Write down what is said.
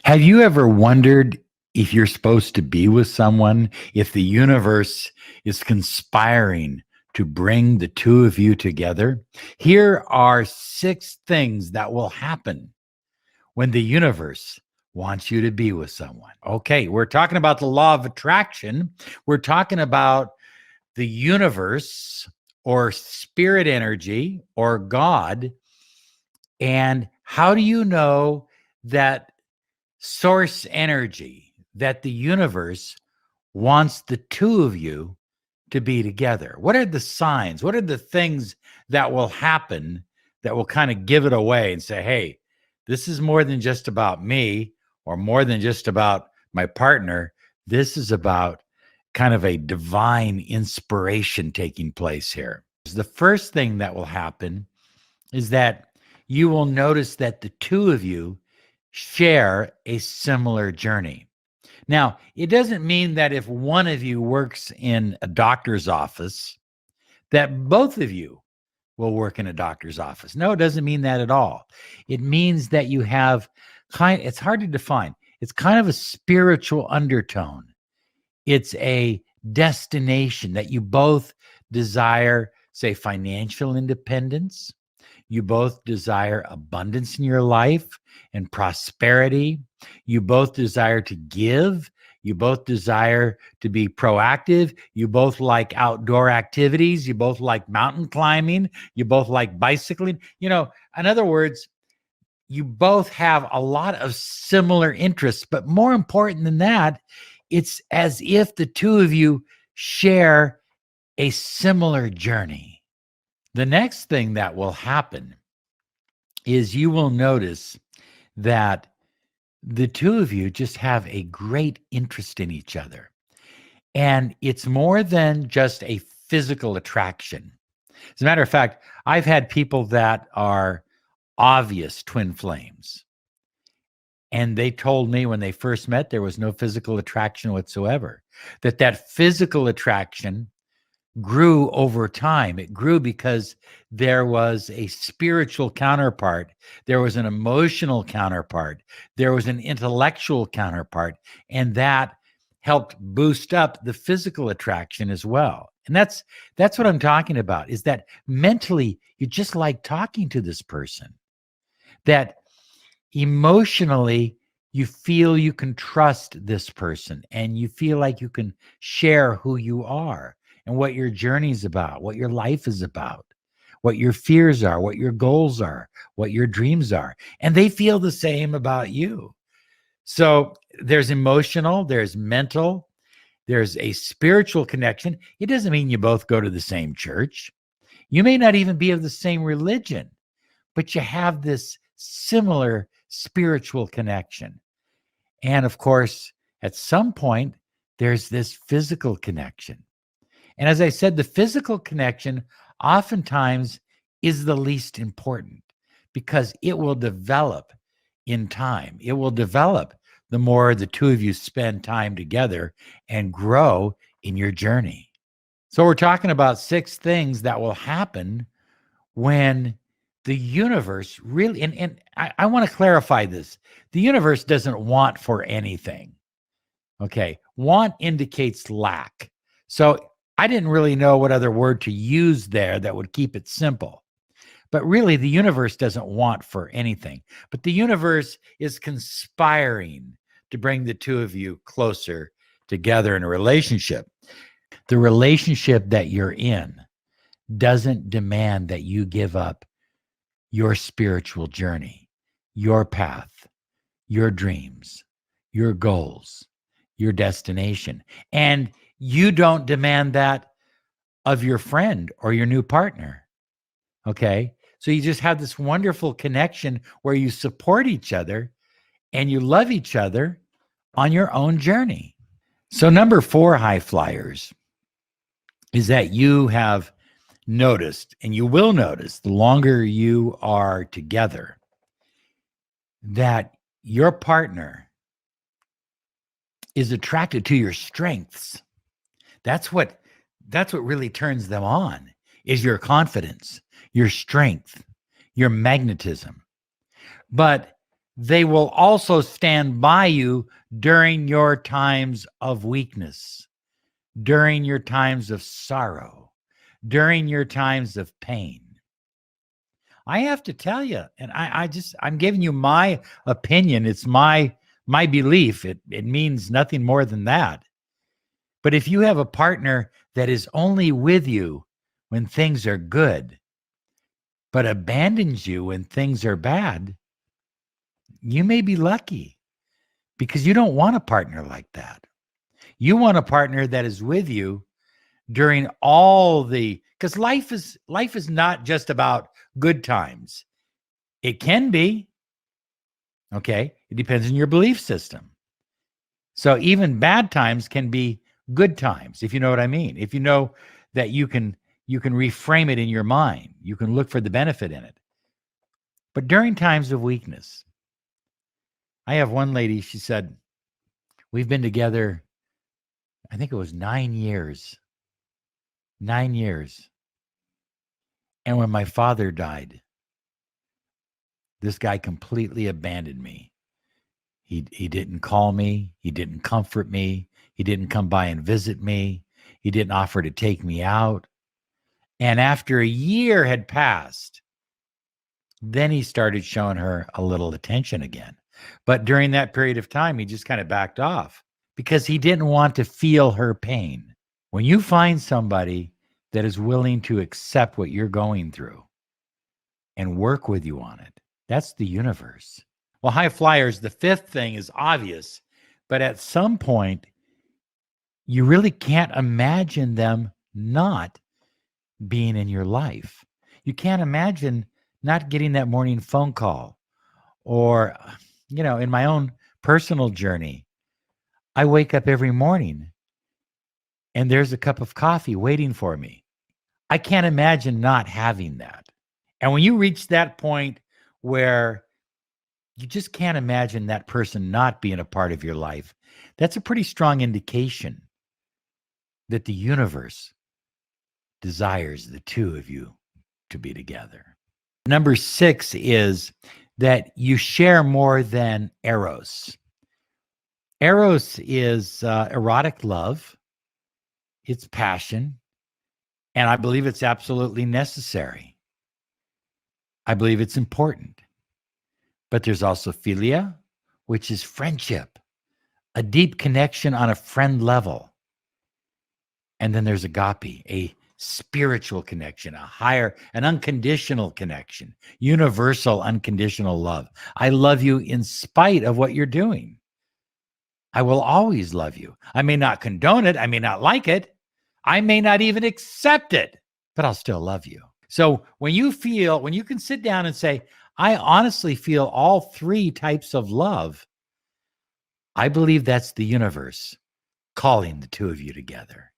Have you ever wondered if you're supposed to be with someone, if the universe is conspiring to bring the two of you together? Here are 6 things that will happen when the universe wants you to be with someone. Okay, we're talking about the law of attraction. We're talking about the universe or spirit energy or God. And how do you know that source energy, that the universe wants the two of you to be together? What are the signs? What are the things that will happen that will kind of give it away and say, hey, this is more than just about me or more than just about my partner. This is about kind of a divine inspiration taking place here. The first thing that will happen is that you will notice that the two of you share a similar journey. Now, it doesn't mean that if one of you works in a doctor's office, that both of you will work in a doctor's office. No, it doesn't mean that at all. It means that you have it's hard to define. It's kind of a spiritual undertone. It's a destination that you both desire, say, financial independence. You both desire abundance in your life and prosperity. You both desire to give. You both desire to be proactive. You both like outdoor activities. You both like mountain climbing. You both like bicycling. In other words, you both have a lot of similar interests. But more important than that, it's as if the two of you share a similar journey. The next thing that will happen is you will notice that the two of you just have a great interest in each other. And it's more than just a physical attraction. As a matter of fact, I've had people that are obvious twin flames. And they told me when they first met, there was no physical attraction whatsoever. That physical attraction grew over time. It grew because there was a spiritual counterpart. There was an emotional counterpart. There was an intellectual counterpart. And that helped boost up the physical attraction as well. And that's what I'm talking about, is that mentally, you just like talking to this person. That emotionally, you feel you can trust this person and you feel like you can share who you are and what your journey's about, what your life is about, what your fears are, what your goals are, what your dreams are. And they feel the same about you. So there's emotional, there's mental, there's a spiritual connection. It doesn't mean you both go to the same church. You may not even be of the same religion, but you have this similar spiritual connection. And of course, at some point, there's this physical connection. And as I said, the physical connection oftentimes is the least important because it will develop in time. It will develop the more the two of you spend time together and grow in your journey. So we're talking about 6 things that will happen when the universe really, and I want to clarify this. The universe doesn't want for anything. Okay. Want indicates lack. So I didn't really know what other word to use there that would keep it simple. But really, the universe doesn't want for anything. But the universe is conspiring to bring the two of you closer together in a relationship. The relationship that you're in doesn't demand that you give up your spiritual journey, your path, your dreams, your goals, your destination. And you don't demand that of your friend or your new partner. Okay. So you just have this wonderful connection where you support each other and you love each other on your own journey. So number 4, high flyers, is that you have noticed, and you will notice the longer you are together, that your partner is attracted to your strengths. That's what really turns them on, is your confidence, your strength, your magnetism. But they will also stand by you during your times of weakness, during your times of sorrow, during your times of pain. I have to tell you, and I'm giving you my opinion. It's my belief. It means nothing more than that. But if you have a partner that is only with you when things are good, but abandons you when things are bad, you may be lucky, because you don't want a partner like that. You want a partner that is with you during all the, because life is not just about good times. It can be, okay? It depends on your belief system. So even bad times can be good times, if you know what I mean. If you know that you can reframe it in your mind, you can look for the benefit in it. But during times of weakness, I have one lady, she said, we've been together, I think it was 9 years. 9 years. And when my father died, this guy completely abandoned me. He didn't call me. He didn't comfort me. He didn't come by and visit me. He didn't offer to take me out. And after a year had passed, then he started showing her a little attention again. But during that period of time, he just kind of backed off because he didn't want to feel her pain. When you find somebody that is willing to accept what you're going through and work with you on it, that's the universe. Well, high flyers, the fifth thing is obvious, but at some point, you really can't imagine them not being in your life. You can't imagine not getting that morning phone call. Or, in my own personal journey, I wake up every morning and there's a cup of coffee waiting for me. I can't imagine not having that. And when you reach that point where you just can't imagine that person not being a part of your life, that's a pretty strong indication that the universe desires the two of you to be together. Number 6 is that you share more than eros. Eros is erotic love. It's passion. And I believe it's absolutely necessary. I believe it's important. But there's also philia, which is friendship, a deep connection on a friend level. And then there's agape, a spiritual connection, an unconditional connection, universal unconditional love. I love you in spite of what you're doing. I will always love you. I may not condone it. I may not like it. I may not even accept it, but I'll still love you. So when you can sit down and say, I honestly feel all 3 types of love, I believe that's the universe calling the two of you together.